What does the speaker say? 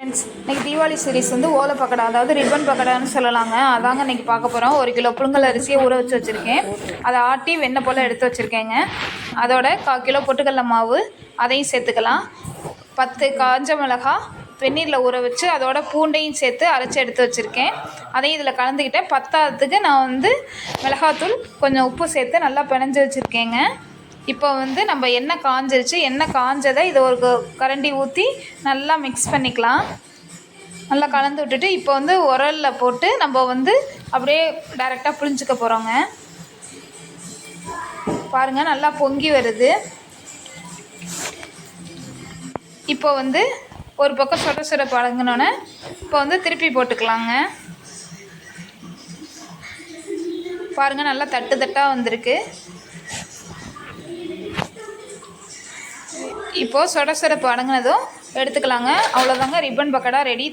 இன்றைக்கி தீபாவளி சீரிஸ் வந்து ஓலை பக்கடா, அதாவது ரிப்பன் பக்கடான்னு சொல்லலாங்க. அதாங்க இன்றைக்கி பார்க்க போகிறோம். 1 கிலோ புழுங்கல் அரிசியை ஊற வச்சு வச்சுருக்கேன். அதை ஆட்டி வெண்ணெய் போல் எடுத்து வச்சுருக்கேங்க. அதோட 1/4 கிலோ பொட்டுக்கடல மாவு அதையும் சேர்த்துக்கலாம். 10 காஞ்ச மிளகா வெந்நீரில் ஊற வச்சு அதோட பூண்டையும் சேர்த்து அரைச்சி எடுத்து வச்சுருக்கேன். அதையும் இதில் கலந்துக்கிட்டேன். பத்தாததுக்கு நான் வந்து மிளகாத்தூள் கொஞ்சம் உப்பு சேர்த்து நல்லா பிணைஞ்சு வச்சுருக்கேங்க. இப்போ வந்து நம்ம எண்ணெய் காஞ்சிருச்சு. எண்ணெய் காஞ்சதை இதை ஒரு கரண்டி ஊற்றி நல்லா மிக்ஸ் பண்ணிக்கலாம். நல்லா கலந்து விட்டுட்டு இப்போ வந்து உரலில் போட்டு நம்ம வந்து அப்படியே டைரெக்டாக புழிஞ்சிக்க போகிறோங்க. பாருங்கள், நல்லா பொங்கி வருது. இப்போ வந்து ஒரு பக்கம் சுட பழங்கினோன்னே இப்போ வந்து திருப்பி போட்டுக்கலாங்க. பாருங்கள், நல்லா தட்டு தட்டாக வந்திருக்கு. இப்போது சுட அடங்கினதும் எடுத்துக்கலாங்க. அவ்வளோதாங்க, ரிப்பன் பக்கோடா ரெடி.